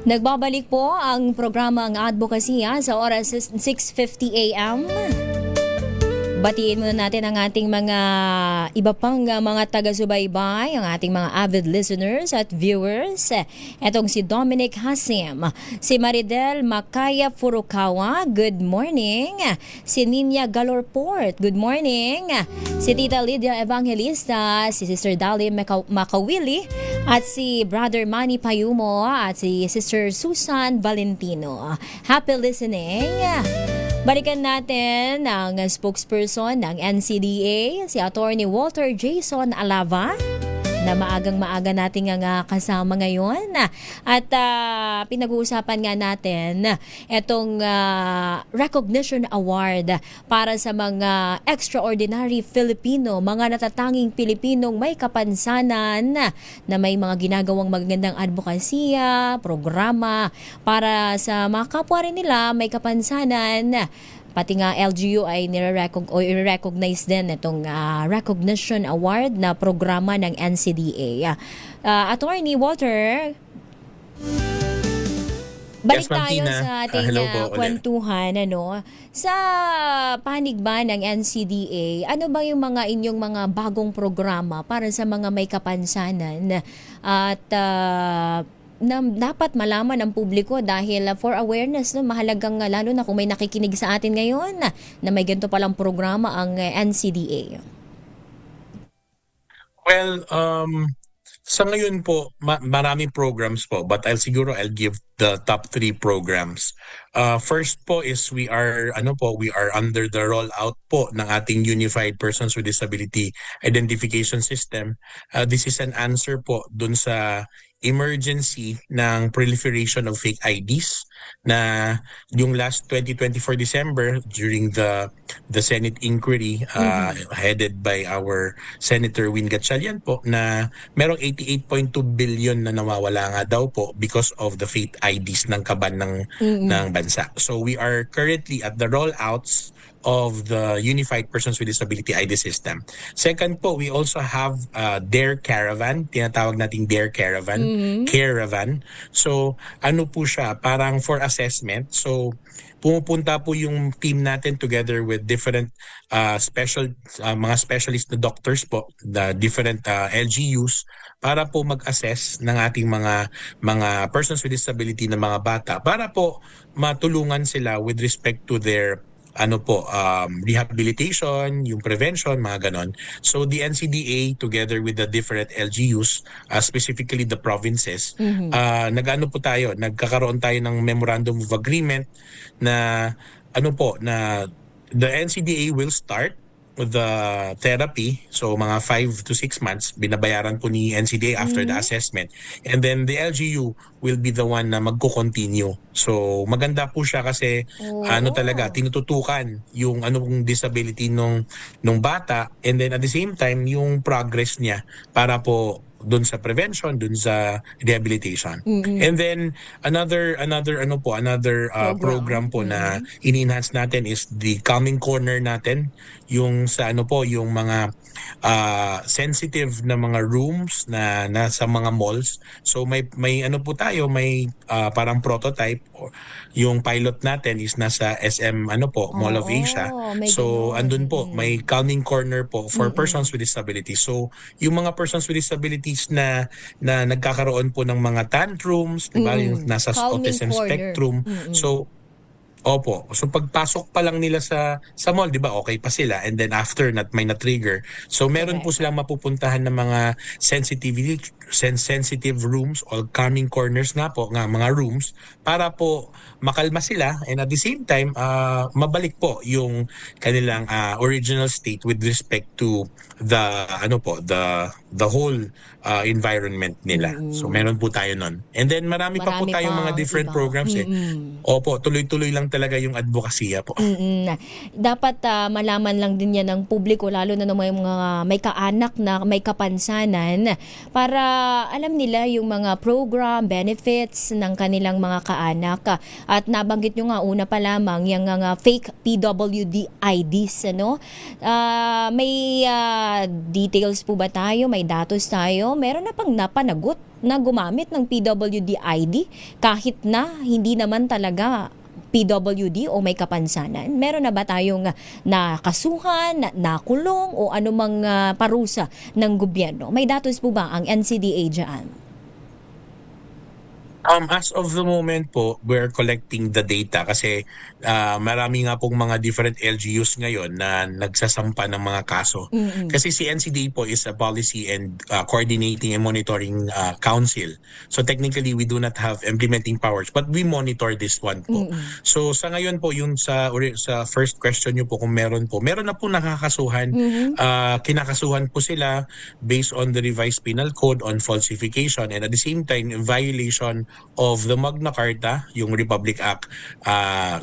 Nagbabalik po ang programang Advokasya sa oras 6:50 a.m. Batiin muna natin ang ating mga iba pang mga taga-subaybay, ang ating mga avid listeners at viewers. Etong si Dominic Hasim, si Maridel Makaya Furukawa, good morning. Si Ninya Galorport, good morning. Si Tita Lydia Evangelista, si Sister Dali Makawili, at si Brother Manny Payumo, at si Sister Susan Valentino. Happy listening. Balikan natin ang spokesperson ng NCDA, si Attorney Walter Jason Alava, na maagang-maaga nating nga kasama ngayon. At pinag-uusapan nga natin itong recognition award para sa mga extraordinary Filipino, mga natatanging Pilipinong may kapansanan na may mga ginagawang magandang advokasya, programa para sa mga kapwa rin nila may kapansanan. Pati nga LGU ay i-recognize din itong recognition award na programa ng NCDA. Attorney Walter, balik tayo sa ating kwentuhan. Sa panig ba ng NCDA, ano ba yung mga inyong mga bagong programa para sa mga may kapansanan at na dapat malaman ng publiko dahil for awareness, mahalagang lalo na kung may nakikinig sa atin ngayon na may ganito palang programa ang NCDA? Well, sa ngayon po, maraming programs po, but I'll give the top 3 programs. First po is we are under the rollout po ng ating Unified Persons with Disability Identification System. This is an answer po dun sa emergency ng proliferation of fake IDs na yung last 2024 December during the Senate inquiry headed by our Senator Win Gatchalian po, na merong 88.2 billion na nawawala nga daw po because of the fake IDs ng kaban ng bansa. So we are currently at the rollouts of the Unified Persons with Disability ID system. Second po, we also have DARE Caravan, tinatawag nating DARE Caravan, Caravan. So ano po siya, parang for assessment. So pumupunta po yung team natin together with different mga specialist na doctors po, the different LGUs, para po mag-assess ng ating mga persons with disability na mga bata, para po matulungan sila with respect to their rehabilitation, yung prevention, mga ganon. So the NCDA together with the different LGUs, specifically the provinces, nagkakaroon tayo ng memorandum of agreement na the NCDA will start the therapy. So mga 5 to 6 months binabayaran po ni NCDA after the assessment, and then the LGU will be the one na magko-continue. So maganda po siya kasi talaga tinututukan yung anong disability nung bata, and then at the same time yung progress niya para po dun sa prevention, dun sa rehabilitation. And then another program po na ini-enhance natin is the Calming Corner natin, yung sa yung mga sensitive na mga rooms na nasa mga malls. So may parang prototype, yung pilot natin is nasa SM Mall of Asia. So andun po may Calming Corner po for persons with disabilities. So yung mga persons with disabilities na nagkakaroon po ng mga tantrums, diba, yung nasa autism spectrum. So pagpasok pa lang nila sa mall, 'di ba? Okay pa sila, and then after may na-trigger. So meron po silang mapupuntahan ng mga sensitive rooms or calming corners mga rooms, para po makalma sila, and at the same time mabalik po yung kanilang original state with respect to the whole environment nila. So meron po tayo nun. And then marami pa po tayong mga different programs tuloy-tuloy lang talaga yung advokasya po. Dapat malaman lang din yan ng publiko, lalo na ng mga may kaanak na may kapansanan, para alam nila yung mga program, benefits ng kanilang mga kaanak. At nabanggit nyo nga una pa lamang yung fake PWD IDs. May details po ba tayo? May datos tayo? Meron na pang napanagot na gumamit ng PWD ID kahit na hindi naman talaga PWD o may kapansanan? Meron na ba tayong nakasuhan, nakulong o anumang parusa ng gobyerno? May datos po ba ang NCDA dyan? As of the moment po, we're collecting the data kasi marami nga pong mga different LGUs ngayon na nagsasampa ng mga kaso. Kasi si NCDA po is a policy and coordinating and monitoring council. So technically, we do not have implementing powers, but we monitor this one po. So sa ngayon po, yung sa first question nyo po kung meron na po nakakasuhan. Kinakasuhan po sila based on the revised penal code on falsification and at the same time, violation of the Magna Carta, yung Republic Act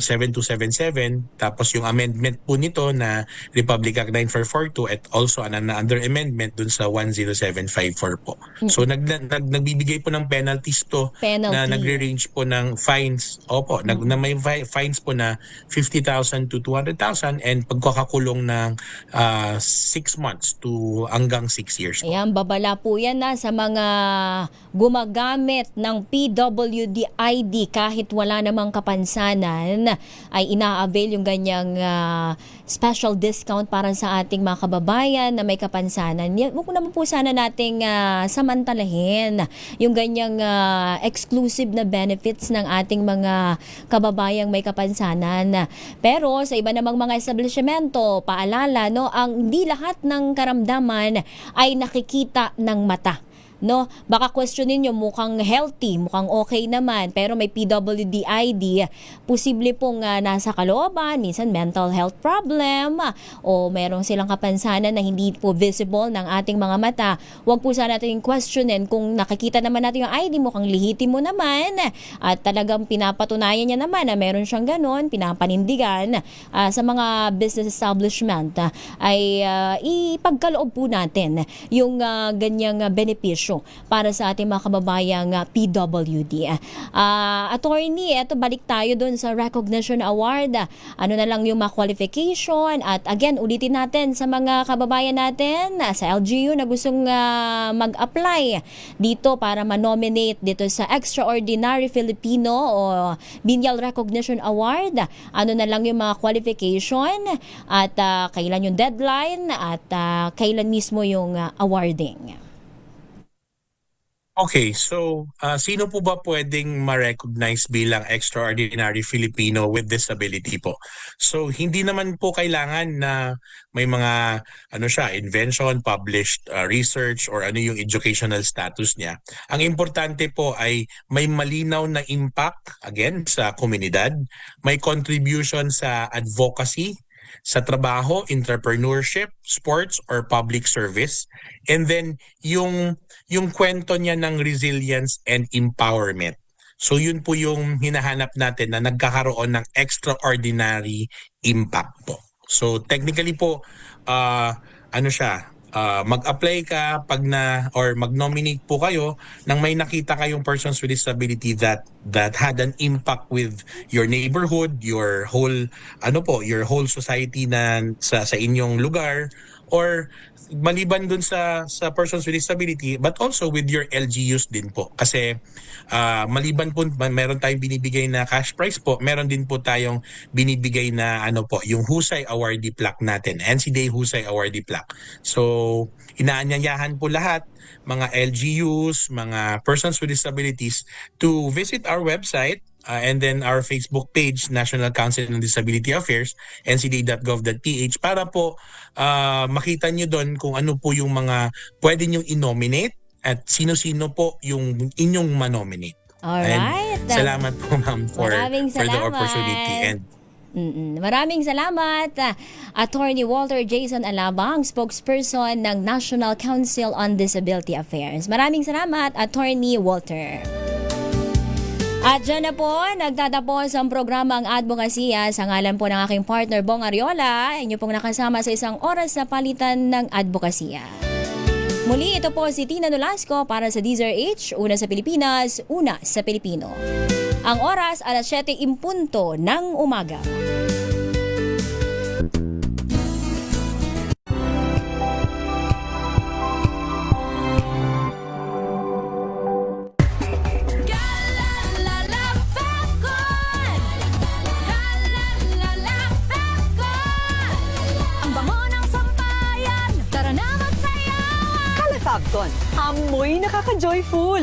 7277, tapos yung amendment po nito na Republic Act 9442 at also another amendment dun sa 10754 po. So nagbibigay po ng penalties to na nagre-range po ng fines. Opo, na may fines po na 50,000 to 200,000 and pagkakakulong ng 6 months to hanggang 6 years po. Ayan, babala po yan sa mga gumagamit ng PWD ID kahit wala namang kapansanan ay ina-avail yung ganyang special discount para sa ating mga kababayan na may kapansanan. Huwag naman po sana nating samantalahin yung ganyang exclusive na benefits ng ating mga kababayang may kapansanan. Pero sa iba namang mga establishmento, paalala, ang hindi lahat ng karamdaman ay nakikita ng mata. Baka questionin nyo, mukhang healthy, mukhang okay naman, pero may PWD ID, posible pong nasa kalooban, minsan mental health problem, o merong silang kapansanan na hindi po visible ng ating mga mata. Huwag po sana natin questionin kung nakikita naman natin yung ID, mukhang lihiti mo naman, at talagang pinapatunayan niya naman na meron siyang ganon, pinapanindigan sa mga business establishment, ay ipagkaloob po natin yung ganyang benepisyo para sa ating mga kababayang PWD. Attorney, eto balik tayo dun sa recognition award. Ano na lang yung mga qualification at again, ulitin natin sa mga kababayan natin sa LGU na gustong mag-apply dito para ma-nominate dito sa Extraordinary Filipino o Biennial Recognition Award. Ano na lang yung mga qualification at kailan yung deadline at kailan mismo yung awarding. Okay, so sino po ba pwedeng ma-recognize bilang Extraordinary Filipino with Disability po? So hindi naman po kailangan na may mga invention, published research or ano yung educational status niya. Ang importante po ay may malinaw na impact again sa komunidad, may contribution sa advocacy, sa trabaho, entrepreneurship, sports, or public service. And then, yung kwento niya ng resilience and empowerment. So, yun po yung hinahanap natin na nagkakaroon ng extraordinary impact po. So, technically po, mag-apply ka or mag-nominate po kayo nang may nakita kayong persons with disability that had an impact with your neighborhood, your whole society na sa inyong lugar, or maliban dun sa persons with disability but also with your LGUs din po kasi maliban po meron tayong binibigay na cash prize po, meron din po tayong binibigay na yung Husay Awardee Plaque natin, NCDA Husay Awardee Plaque. So inaanyayahan po lahat mga LGUs, mga persons with disabilities to visit our website and then our Facebook page, National Council on Disability Affairs, ncda.gov.ph, para po makita nyo doon kung ano po yung mga pwede nyo i-nominate at sino-sino po yung inyong manominate. Alright. And salamat po ma'am for the opportunity. And maraming salamat, Attorney Walter Jason Alabang, spokesperson ng National Council on Disability Affairs. Maraming salamat, Attorney Walter. At dyan na po, nagtatapos ang programa ang Advokasya sa ngalan po ng aking partner Bong Ariola. Inyo pong nakasama sa isang oras na palitan ng Advokasya. Muli, ito po si Tina Nolasco para sa DZRH, una sa Pilipinas, una sa Pilipino. Ang oras, 7:00 ng umaga. Fabcon, amoy nakaka-joyful.